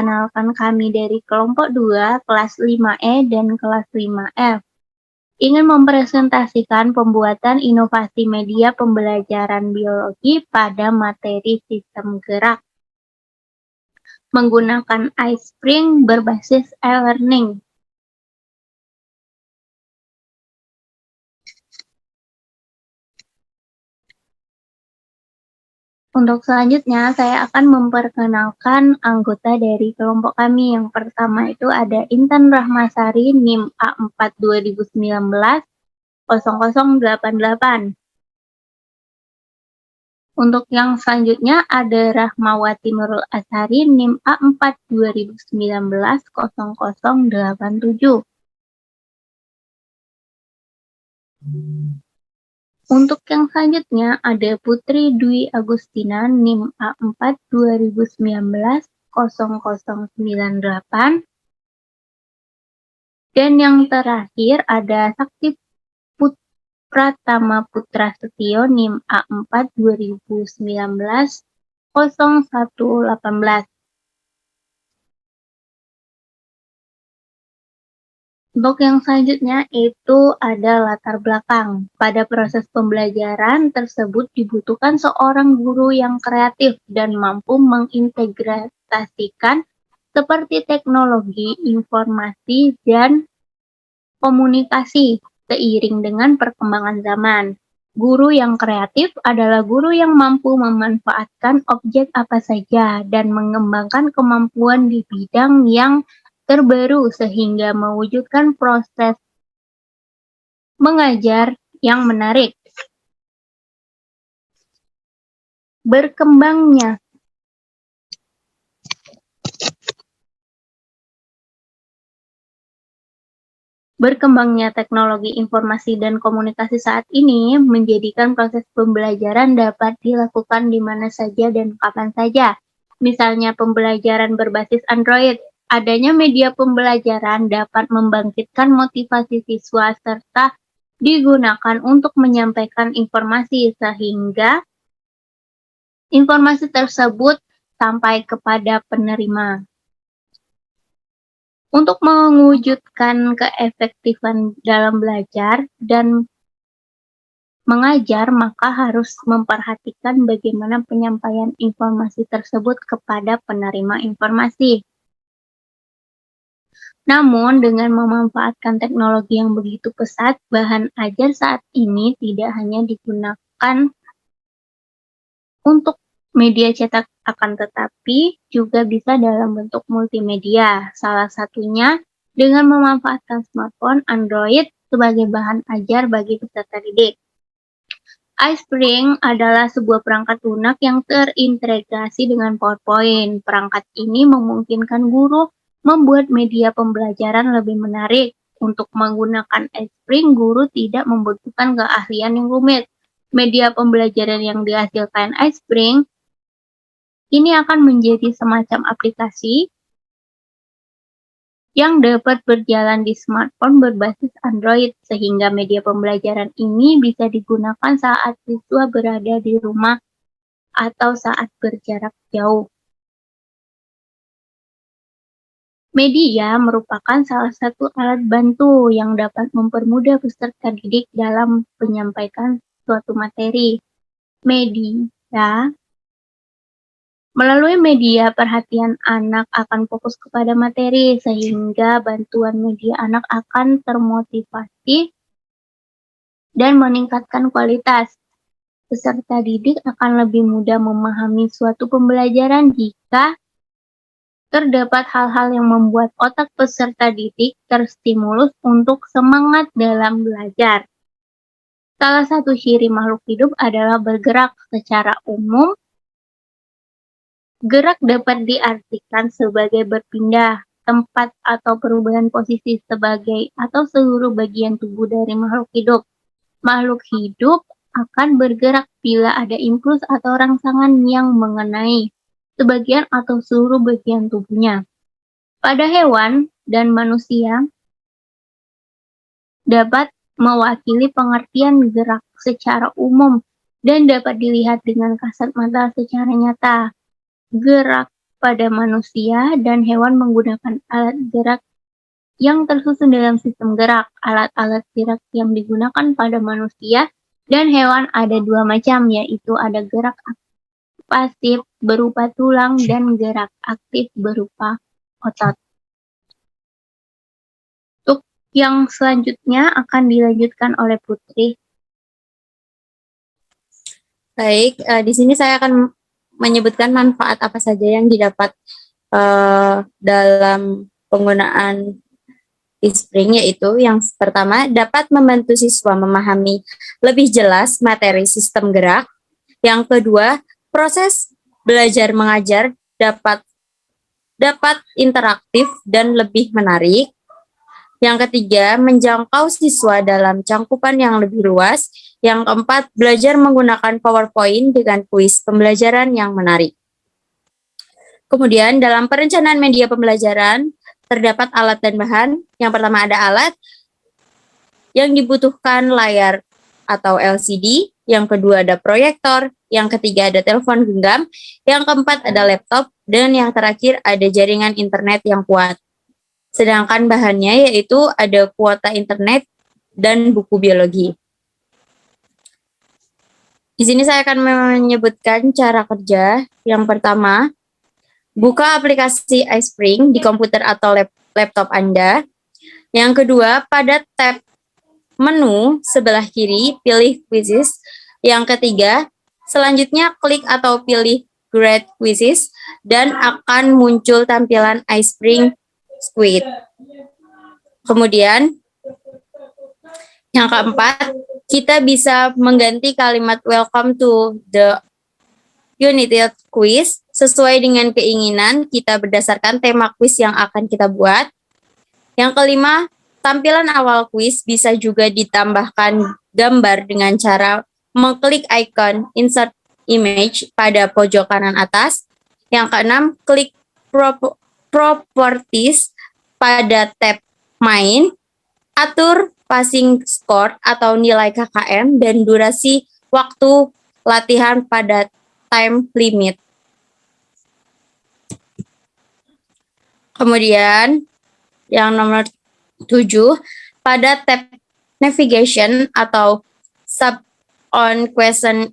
Perkenalkan kami dari kelompok 2, kelas 5E dan kelas 5F. Ingin mempresentasikan pembuatan inovasi media pembelajaran biologi pada materi sistem gerak menggunakan iSpring berbasis e-learning. Untuk selanjutnya, saya akan memperkenalkan anggota dari kelompok kami. Yang pertama itu ada Intan Rahmasari, NIM A4 2019 0088. Untuk yang selanjutnya ada Rahmawati Nurul Ashari, NIM A4 2019 0087. Untuk yang selanjutnya ada Putri Dwi Agustina, NIM A4 2019 0098. Dan yang terakhir ada Sakti Pratama Putra Setio, NIM A4 2019 0118. Untuk yang selanjutnya itu ada latar belakang. Pada proses pembelajaran tersebut dibutuhkan seorang guru yang kreatif dan mampu mengintegrasikan seperti teknologi, informasi, dan komunikasi seiring dengan perkembangan zaman. Guru yang kreatif adalah guru yang mampu memanfaatkan objek apa saja dan mengembangkan kemampuan di bidang yang terbaru sehingga mewujudkan proses mengajar yang menarik. Berkembangnya teknologi informasi dan komunikasi saat ini menjadikan proses pembelajaran dapat dilakukan di mana saja dan kapan saja. Misalnya pembelajaran berbasis Android. Adanya media pembelajaran dapat membangkitkan motivasi siswa serta digunakan untuk menyampaikan informasi sehingga informasi tersebut sampai kepada penerima. Untuk mewujudkan keefektifan dalam belajar dan mengajar, maka harus memperhatikan bagaimana penyampaian informasi tersebut kepada penerima informasi. Namun, dengan memanfaatkan teknologi yang begitu pesat, bahan ajar saat ini tidak hanya digunakan untuk media cetak akan tetapi juga bisa dalam bentuk multimedia. Salah satunya dengan memanfaatkan smartphone Android sebagai bahan ajar bagi peserta didik. iSpring adalah sebuah perangkat lunak yang terintegrasi dengan PowerPoint. Perangkat ini memungkinkan guru membuat media pembelajaran lebih menarik. Untuk menggunakan iSpring, guru tidak membutuhkan keahlian yang rumit. Media pembelajaran yang dihasilkan iSpring ini akan menjadi semacam aplikasi yang dapat berjalan di smartphone berbasis Android, sehingga media pembelajaran ini bisa digunakan saat siswa berada di rumah atau saat berjarak jauh. Media merupakan salah satu alat bantu yang dapat mempermudah peserta didik dalam menyampaikan suatu materi. Melalui media, perhatian anak akan fokus kepada materi, sehingga bantuan media anak akan termotivasi dan meningkatkan kualitas. Peserta didik akan lebih mudah memahami suatu pembelajaran jika terdapat hal-hal yang membuat otak peserta didik terstimulus untuk semangat dalam belajar. Salah satu ciri makhluk hidup adalah bergerak. Secara umum, gerak dapat diartikan sebagai berpindah tempat atau perubahan posisi sebagai atau seluruh bagian tubuh dari makhluk hidup. Makhluk hidup akan bergerak bila ada impuls atau rangsangan yang mengenai sebagian atau seluruh bagian tubuhnya. Pada hewan dan manusia dapat mewakili pengertian gerak secara umum dan dapat dilihat dengan kasat mata secara nyata. Gerak pada manusia dan hewan menggunakan alat gerak yang tersusun dalam sistem gerak. Alat-alat gerak yang digunakan pada manusia dan hewan ada dua macam, yaitu ada gerak pasif berupa tulang dan gerak aktif berupa otot. Untuk yang selanjutnya akan dilanjutkan oleh Putri. Baik, di sini saya akan menyebutkan manfaat apa saja yang didapat dalam penggunaan e-spring, yaitu yang pertama dapat membantu siswa memahami lebih jelas materi sistem gerak. Yang kedua, proses belajar mengajar dapat interaktif dan lebih menarik. Yang ketiga, menjangkau siswa dalam cangkupan yang lebih luas. Yang keempat, belajar menggunakan PowerPoint dengan kuis pembelajaran yang menarik. Kemudian, dalam perencanaan media pembelajaran, terdapat alat dan bahan. Yang pertama ada alat, yang dibutuhkan layar atau LCD. Yang kedua ada proyektor. Yang ketiga ada telepon genggam. Yang keempat ada laptop. Dan yang terakhir ada jaringan internet yang kuat. Sedangkan bahannya yaitu ada kuota internet dan buku biologi. Di sini saya akan menyebutkan cara kerja. Yang pertama, buka aplikasi iSpring di komputer atau laptop Anda. Yang kedua, pada tab menu sebelah kiri, pilih Quizzes. Yang ketiga, selanjutnya klik atau pilih Grade Quizzes dan akan muncul tampilan iSpring Squid. Kemudian, yang keempat, kita bisa mengganti kalimat welcome to the United Quiz sesuai dengan keinginan kita berdasarkan tema quiz yang akan kita buat. Yang kelima, tampilan awal quiz bisa juga ditambahkan gambar dengan cara mengklik icon insert image pada pojok kanan atas. Yang keenam, klik properties pada tab main, atur passing score atau nilai KKM dan durasi waktu latihan pada time limit. Kemudian yang nomor 7, pada tab navigation atau sub on question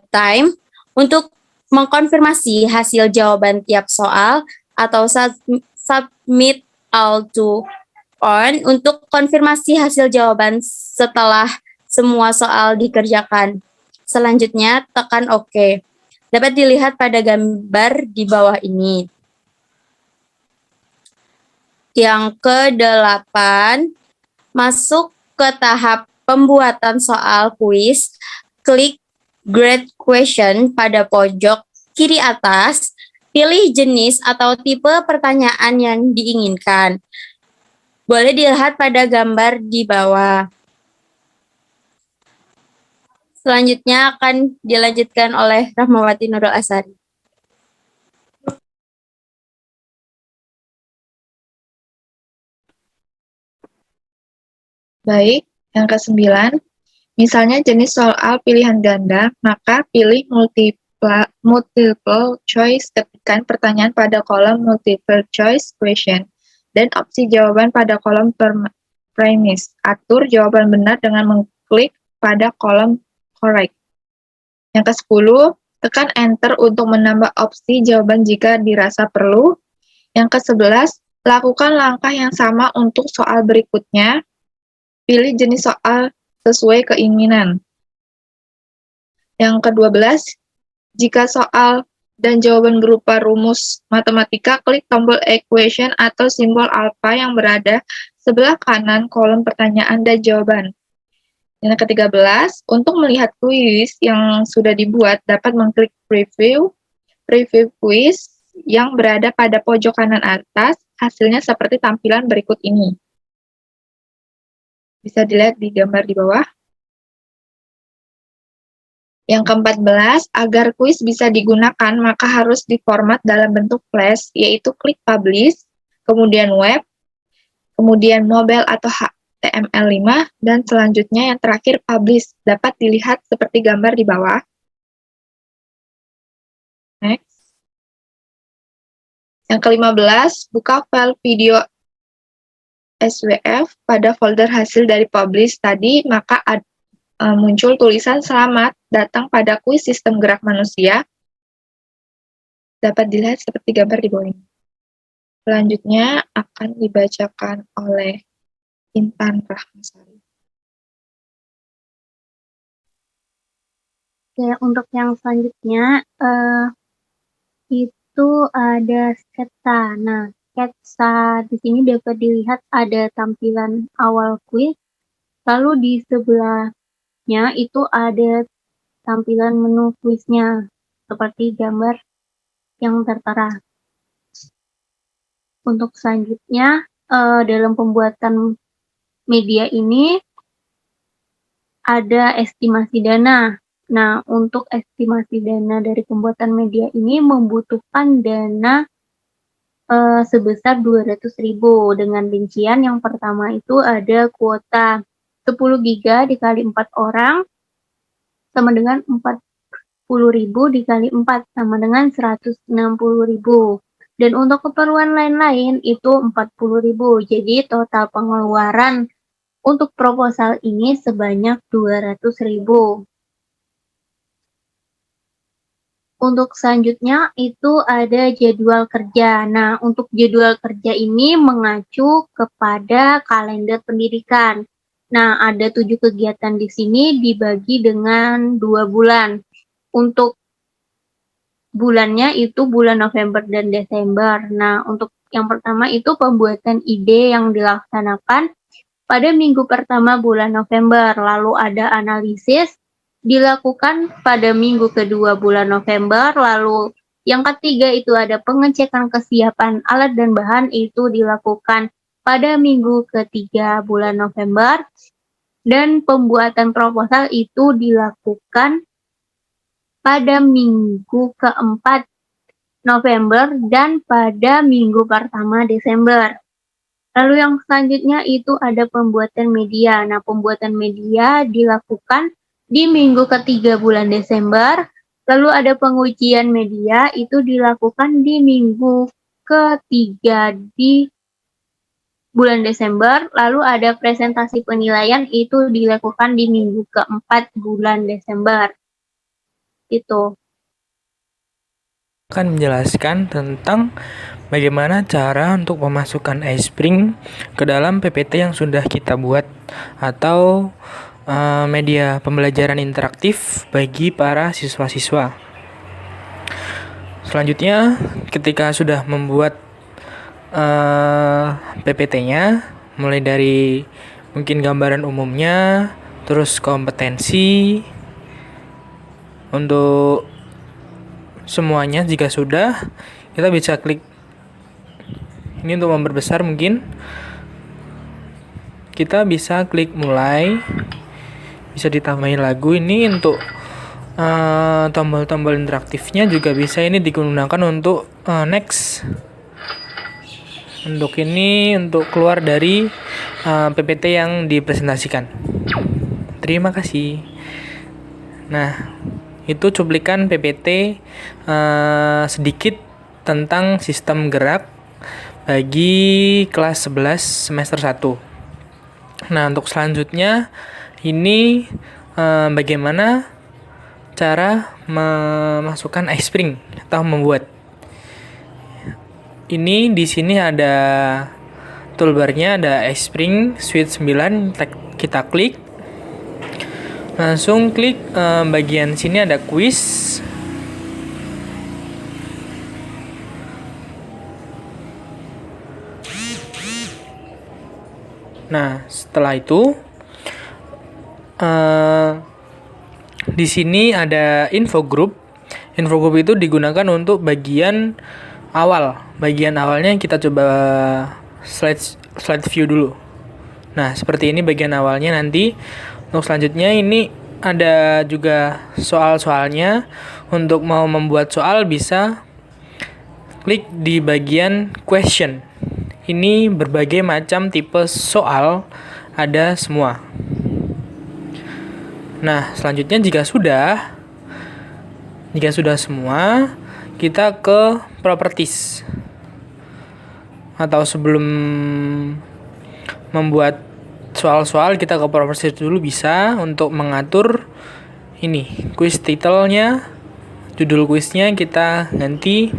time untuk mengkonfirmasi hasil jawaban tiap soal atau submit all to on untuk konfirmasi hasil jawaban setelah semua soal dikerjakan. Selanjutnya, tekan OK. Dapat dilihat pada gambar di bawah ini. Yang ke-8, masuk ke tahap pembuatan soal kuis. Klik Grade Question pada pojok kiri atas. Pilih jenis atau tipe pertanyaan yang diinginkan. Boleh dilihat pada gambar di bawah. Selanjutnya akan dilanjutkan oleh Rahmawati Nurul Asari. Baik, yang ke-9, misalnya jenis soal pilihan ganda, maka pilih multiple choice, ketikkan pertanyaan pada kolom multiple choice question, dan opsi jawaban pada kolom premise. Atur jawaban benar dengan mengklik pada kolom correct. Yang ke-10, tekan enter untuk menambah opsi jawaban jika dirasa perlu. Yang ke-11, lakukan langkah yang sama untuk soal berikutnya. Pilih jenis soal sesuai keinginan. Yang ke-12, jika soal dan jawaban berupa rumus matematika, klik tombol equation atau simbol alfa yang berada sebelah kanan kolom pertanyaan dan jawaban. Yang ke-13, untuk melihat kuis yang sudah dibuat, dapat mengklik preview quiz yang berada pada pojok kanan atas, hasilnya seperti tampilan berikut ini. Bisa dilihat di gambar di bawah. Yang ke-14, agar kuis bisa digunakan, maka harus diformat dalam bentuk flash, yaitu klik publish, kemudian web, kemudian mobile atau HTML5, dan selanjutnya yang terakhir publish. Dapat dilihat seperti gambar di bawah. Next. Yang ke-15, buka file video SWF pada folder hasil dari publish tadi, maka muncul tulisan selamat datang pada kuis sistem gerak manusia. Dapat dilihat seperti gambar di bawah ini. Selanjutnya akan dibacakan oleh Intan Rahmasari. Oke, untuk yang selanjutnya itu ada sketsa. Nah, sketsa di sini dapat dilihat ada tampilan awal kuis, lalu di sebelahnya itu ada tampilan menu kuisnya seperti gambar yang tertera. Untuk selanjutnya dalam pembuatan media ini ada estimasi dana. Nah, untuk estimasi dana dari pembuatan media ini membutuhkan dana sebesar 200.000 dengan rincian yang pertama itu ada kuota 10 giga dikali 4 orang sama dengan 40.000 dikali 4 sama dengan 160.000. Dan untuk keperluan lain-lain itu 40.000. Jadi total pengeluaran untuk proposal ini sebanyak 200.000. Untuk selanjutnya itu ada jadwal kerja. Nah, untuk jadwal kerja ini mengacu kepada kalender pendidikan. Nah, ada 7 kegiatan di sini dibagi dengan 2 bulan. Untuk bulannya itu bulan November dan Desember. Nah, untuk yang pertama itu pembuatan ide yang dilaksanakan pada minggu pertama bulan November. Lalu ada analisis dilakukan pada minggu kedua bulan November. Lalu yang ketiga itu ada pengecekan kesiapan alat dan bahan, itu dilakukan pada minggu ketiga bulan November. Dan pembuatan proposal itu dilakukan pada minggu keempat November dan pada minggu pertama Desember. Lalu yang selanjutnya itu ada pembuatan media. Nah, pembuatan media dilakukan di minggu ketiga bulan Desember. Lalu ada pengujian media, itu dilakukan di minggu ketiga di bulan Desember. Lalu ada presentasi penilaian, itu dilakukan di minggu keempat bulan Desember. Itu akan menjelaskan tentang bagaimana cara untuk memasukkan iSpring ke dalam PPT yang sudah kita buat atau media pembelajaran interaktif bagi para siswa-siswa. Selanjutnya, ketika sudah membuat PPT-nya, mulai dari mungkin gambaran umumnya, terus kompetensi, untuk semuanya jika sudah, kita bisa klik ini untuk memperbesar. Mungkin kita bisa klik mulai, bisa ditambahin lagu. Ini untuk tombol-tombol interaktifnya juga bisa ini digunakan untuk next. Untuk ini untuk keluar dari PPT yang dipresentasikan. Terima kasih. Nah, itu cuplikan PPT sedikit tentang sistem gerak bagi kelas 11 semester 1. Nah, untuk selanjutnya ini bagaimana cara memasukkan iSpring atau membuat. Ini di sini ada toolbarnya, ada iSpring Suite 9, kita klik. Langsung klik bagian sini ada quiz. Nah, setelah itu di sini ada info group. Info group itu digunakan untuk bagian awal. Bagian awalnya kita coba slide view dulu. Nah, seperti ini bagian awalnya. Nanti untuk selanjutnya ini ada juga soal-soalnya. Untuk mau membuat soal bisa klik di bagian question. Ini berbagai macam tipe soal ada semua. Nah, selanjutnya jika sudah semua, kita ke properties. atau sebelum membuat soal-soal kita ke PowerPoint dulu bisa untuk mengatur ini quiz title-nya, judul kuisnya kita ganti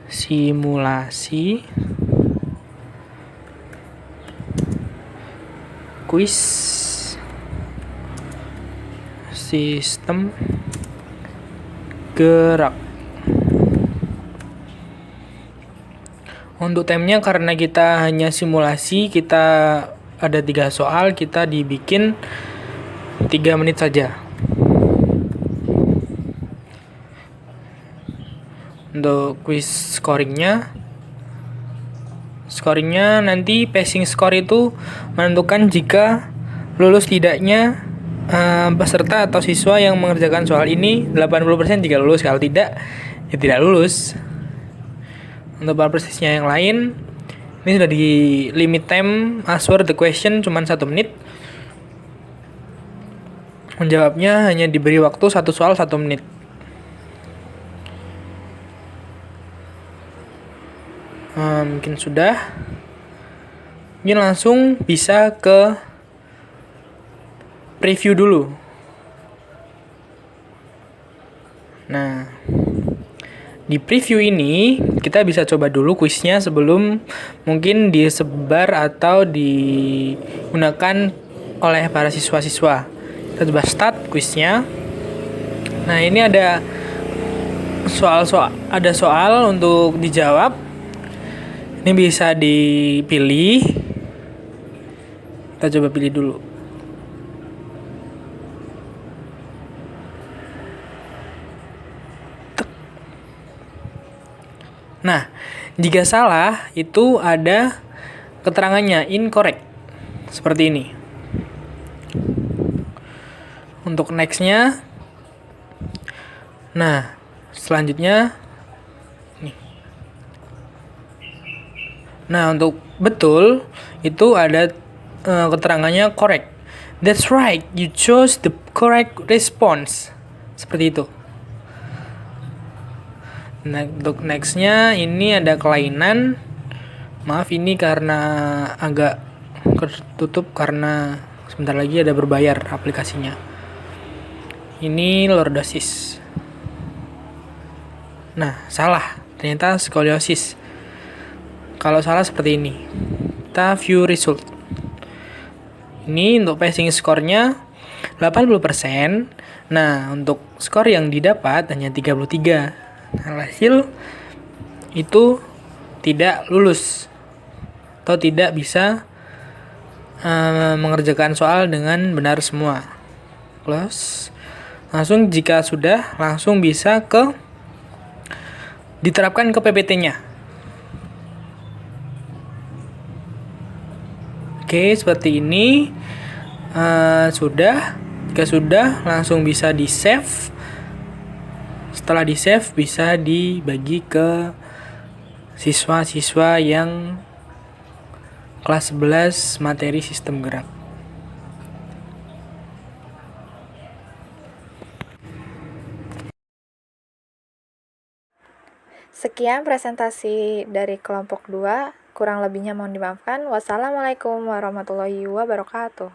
simulasi kuis sistem gerak. Untuk temanya karena kita hanya simulasi, kita ada 3 soal, kita dibikin 3 menit saja. Untuk quiz scoringnya nanti passing score itu menentukan jika lulus tidaknya peserta atau siswa yang mengerjakan soal ini. 80% jika lulus, kalau tidak ya tidak lulus. Untuk prosesnya yang lain, ini sudah di limit time answer the question cuma 1 menit. Menjawabnya hanya diberi waktu 1 soal 1 menit. Mungkin sudah. Mungkin langsung bisa ke preview dulu. Nah, di preview ini kita bisa coba dulu kuisnya sebelum mungkin disebar atau digunakan oleh para siswa-siswa. Kita coba start kuisnya. Nah, ini ada soal untuk dijawab. Ini bisa dipilih. Kita coba pilih dulu. Nah, jika salah itu ada keterangannya incorrect. Seperti ini. Untuk next-nya. Nah, selanjutnya nih. Nah, untuk betul itu ada keterangannya correct. That's right, you chose the correct response. Seperti itu. Nah, untuk next-nya ini ada kelainan. Maaf, ini karena agak tertutup karena sebentar lagi ada berbayar aplikasinya. Ini lordosis. Nah, salah. Ternyata skoliosis. Kalau salah seperti ini. Kita view result. Ini untuk passing score-nya 80%. Nah, untuk skor yang didapat hanya 33. Hasil itu tidak lulus atau tidak bisa mengerjakan soal dengan benar semua. Close. Langsung jika sudah, langsung bisa diterapkan ke PPT-nya. Oke, seperti ini. Jika sudah, langsung bisa di-save. Setelah di-save, bisa dibagi ke siswa-siswa yang kelas 11 materi sistem gerak. Sekian presentasi dari kelompok 2. Kurang lebihnya mohon dimaafkan. Wassalamualaikum warahmatullahi wabarakatuh.